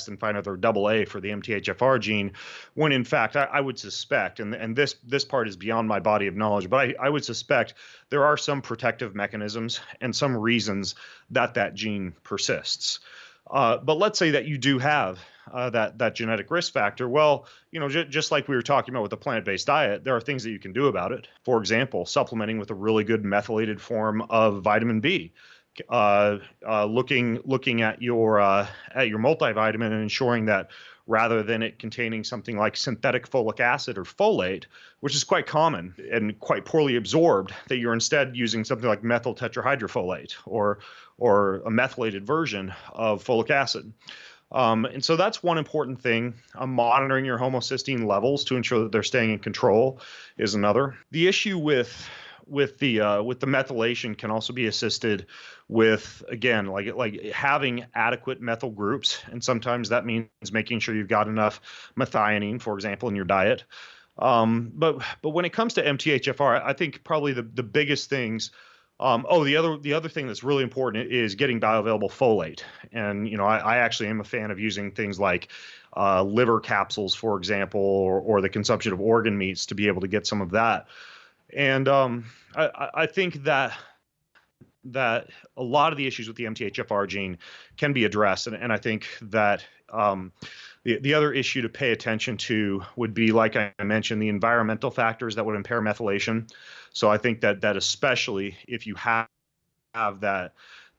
and find out they're double A for the MTHFR gene, when in fact I would suspect, and this part is beyond my body of knowledge, but I would suspect there are some protective mechanisms and some reasons that that gene persists. But let's say that you do have that genetic risk factor. Well, just like we were talking about with the plant-based diet, there are things that you can do about it. For example, supplementing with a really good methylated form of vitamin B. Looking at your multivitamin and ensuring that rather than it containing something like synthetic folic acid or folate, which is quite common and quite poorly absorbed, that you're instead using something like methyl tetrahydrofolate or a methylated version of folic acid. And so that's one important thing. Monitoring your homocysteine levels to ensure that they're staying in control is another. The issue with the methylation can also be assisted with, again, like having adequate methyl groups, and sometimes that means making sure you've got enough methionine, for example, in your diet. But when it comes to MTHFR, I think probably the biggest things. The other thing that's really important is getting bioavailable folate, and I actually am a fan of using things like liver capsules, for example, or the consumption of organ meats to be able to get some of that. And I think that a lot of the issues with the MTHFR gene can be addressed. And I think that the other issue to pay attention to would be, like I mentioned, the environmental factors that would impair methylation. So I think that especially if you have that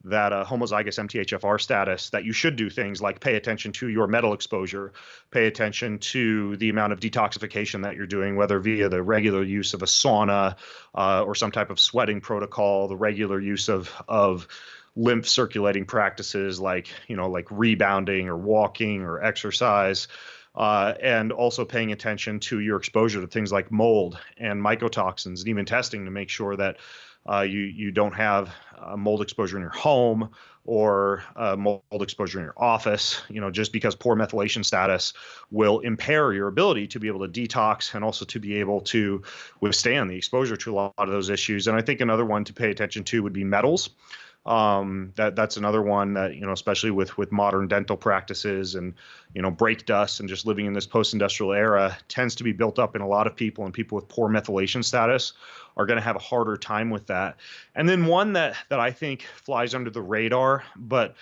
homozygous MTHFR status, that you should do things like pay attention to your metal exposure, pay attention to the amount of detoxification that you're doing, whether via the regular use of a sauna or some type of sweating protocol, the regular use of lymph circulating practices like rebounding or walking or exercise. And also paying attention to your exposure to things like mold and mycotoxins, and even testing to make sure that you don't have mold exposure in your home or mold exposure in your office. Just because poor methylation status will impair your ability to be able to detox and also to be able to withstand the exposure to a lot of those issues. And I think another one to pay attention to would be metals. That's another one that, especially with modern dental practices and, brake dust and just living in this post-industrial era, tends to be built up in a lot of people, and people with poor methylation status are going to have a harder time with that. And then one that I think flies under the radar, but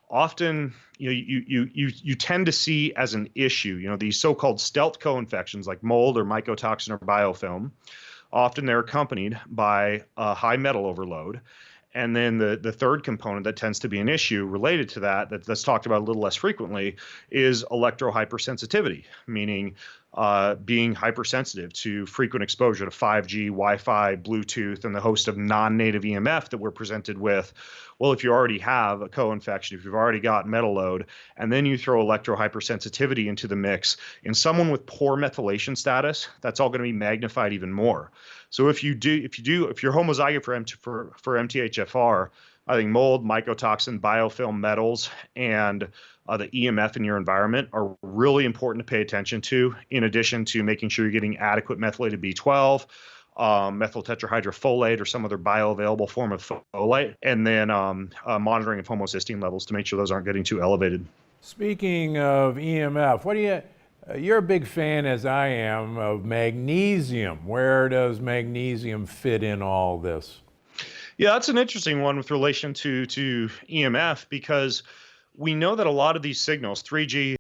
often, you tend to see as an issue, these so-called stealth co-infections like mold or mycotoxin or biofilm. Often they're accompanied by a high metal overload. And then the third component that tends to be an issue related to that's talked about a little less frequently is electrohypersensitivity, meaning being hypersensitive to frequent exposure to 5G, Wi-Fi, Bluetooth, and the host of non-native EMF that we're presented with. Well, if you already have a co-infection, if you've already got metal load, and then you throw electrohypersensitivity into the mix, in someone with poor methylation status, that's all going to be magnified even more. So if you're homozygous for MTHFR, I think mold, mycotoxin, biofilm, metals, and the EMF in your environment are really important to pay attention to, in addition to making sure you're getting adequate methylated B12, methyl tetrahydrofolate, or some other bioavailable form of folate, and then monitoring of homocysteine levels to make sure those aren't getting too elevated. Speaking of EMF, you're a big fan, as I am, of magnesium. Where does magnesium fit in all this? Yeah, that's an interesting one with relation to EMF, because we know that a lot of these signals, 3G,